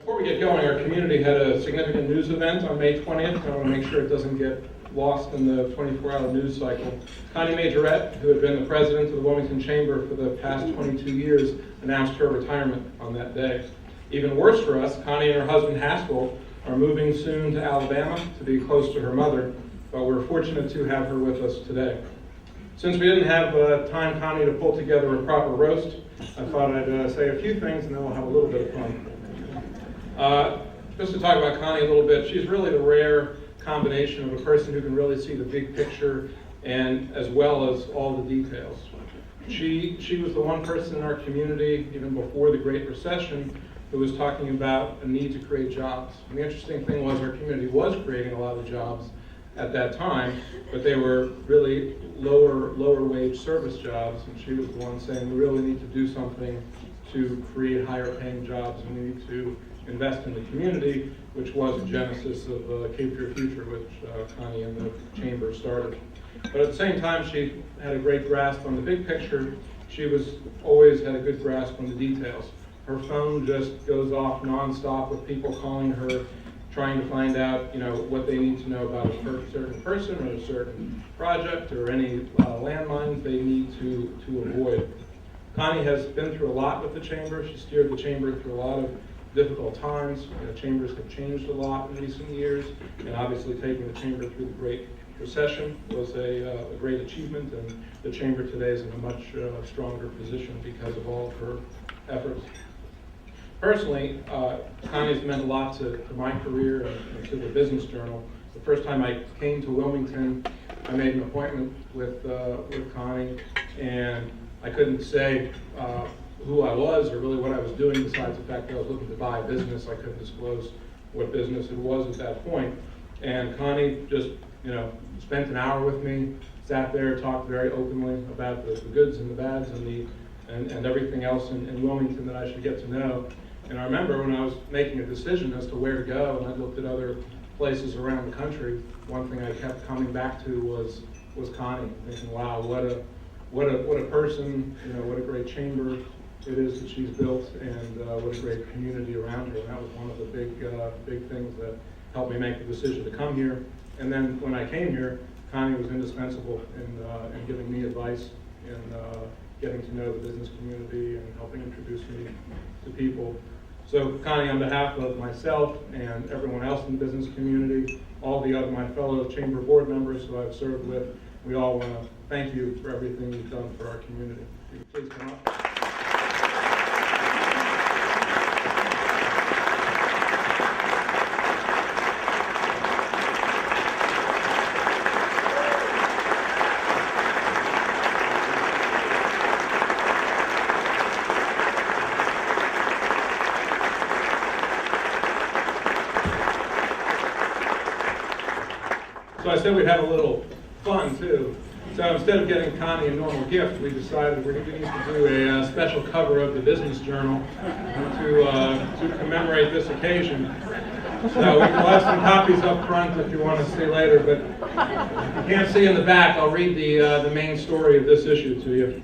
Before we get going, our community had a significant news event on May 20th. I want to make sure it doesn't get lost in the 24-hour news cycle. Connie Majorette, who had been the president of the Wilmington Chamber for the past 22 years, announced her retirement on that day. Even worse for us, Connie and her husband Haskell are moving soon to Alabama to be close to her mother, but we're fortunate to have her with us today. Since we didn't have time, Connie, to pull together a proper roast, I thought I'd say a few things and then we'll have a little bit of fun. Just to talk about Connie a little bit, she's really the rare combination of a person who can really see the big picture and as well as all the details. She was the one person in our community, even before the Great Recession, who was talking about a need to create jobs. And the interesting thing was our community was creating a lot of jobs at that time, but they were really lower wage service jobs, and she was the one saying we really need to do something to create higher paying jobs, and we need to invest in the community, which was the genesis of Cape Fear Future, which Connie and the Chamber started. But at the same time, she had a great grasp on the big picture. She always had a good grasp on the details. Her phone just goes off nonstop with people calling her, trying to find out, what they need to know about a certain person or a certain project or any landmines they need to avoid. Connie has been through a lot with the Chamber. She steered the Chamber through a lot of difficult times. Chambers have changed a lot in recent years, and obviously taking the Chamber through the Great Recession was a great achievement, and the Chamber today is in a much stronger position because of all of her efforts. Personally, Connie's meant a lot to my career and to the Business Journal. The first time I came to Wilmington, I made an appointment with Connie, and I couldn't say who I was or really what I was doing besides the fact that I was looking to buy a business. I couldn't disclose what business it was at that point. And Connie just, spent an hour with me, sat there, talked very openly about the goods and the bads and everything else in Wilmington that I should get to know. And I remember when I was making a decision as to where to go, and I looked at other places around the country, one thing I kept coming back to was Connie, thinking, wow, what a person, what a great chamber it is that she's built, and what a great community around her. And that was one of the big things that helped me make the decision to come here. And then when I came here, Connie was indispensable in giving me advice and getting to know the business community and helping introduce me to people. So Connie, on behalf of myself and everyone else in the business community, all my fellow Chamber board members who I've served with, we all want to thank you for everything you've done for our community. If you please come up. So I said we'd have a little fun too. So instead of getting Connie a normal gift, we decided we need to do a special cover of the Business Journal to commemorate this occasion. So we'll have some copies up front if you want to see later, but if you can't see in the back, I'll read the main story of this issue to you.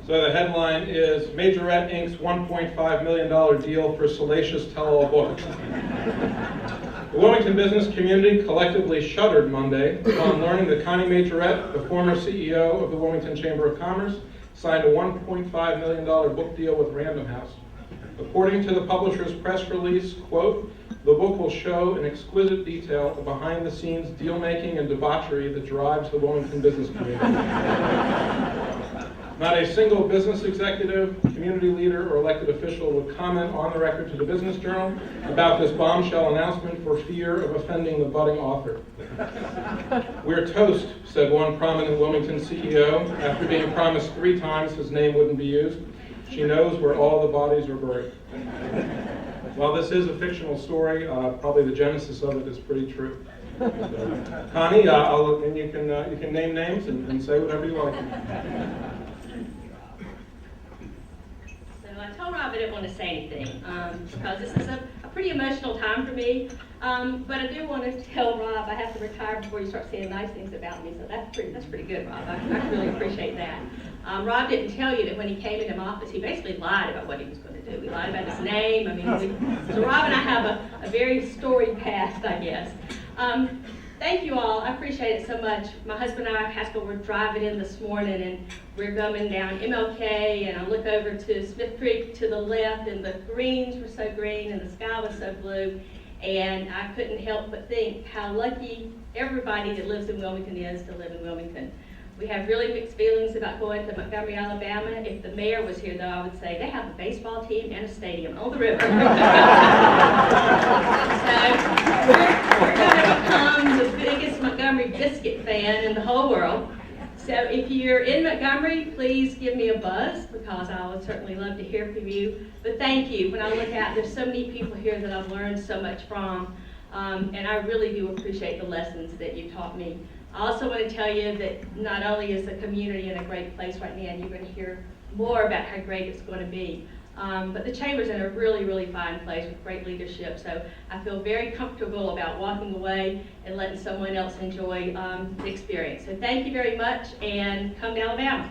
So the headline is Majorette Inc.'s $1.5 million deal for salacious tell-all book. The Wilmington business community collectively shuddered Monday upon learning that Connie Majorette, the former CEO of the Wilmington Chamber of Commerce, signed a $1.5 million book deal with Random House. According to the publisher's press release, quote, the book will show in exquisite detail the behind-the-scenes deal-making and debauchery that drives the Wilmington business community. Not a single business executive, community leader, or elected official would comment on the record to the Business Journal about this bombshell announcement for fear of offending the budding author. We're toast, said one prominent Wilmington CEO, after being promised 3 times his name wouldn't be used. She knows where all the bodies are buried. While this is a fictional story, probably the genesis of it is pretty true. So, Connie, and you can name names and say whatever you like. So I told Rob I didn't want to say anything because this is a pretty emotional time for me. But I do want to tell Rob I have to retire before you start saying nice things about me. So that's pretty good, Rob. I really appreciate that. Rob didn't tell you that when he came into my office, he basically lied about what he was going to do. He lied about his name. So Rob and I have a very storied past, I guess. Thank you all. I appreciate it so much. My husband and I, Haskell, were driving in this morning, and we're coming down MLK, and I look over to Smith Creek to the left, and the greens were so green, and the sky was so blue, and I couldn't help but think how lucky everybody that lives in Wilmington is to live in Wilmington. We have really mixed feelings about going to Montgomery, Alabama. If the mayor was here, though, I would say they have a baseball team and a stadium on the river. So we're going to become the biggest Montgomery biscuit fan in the whole world. So if you're in Montgomery, please give me a buzz because I would certainly love to hear from you. But thank you. When I look out, there's so many people here that I've learned so much from, and I really do appreciate the lessons that you taught me. I also want to tell you that not only is the community in a great place right now, and you're going to hear more about how great it's going to be, but the Chamber's in a really, really fine place with great leadership. So I feel very comfortable about walking away and letting someone else enjoy the experience. So thank you very much, and come to Alabama.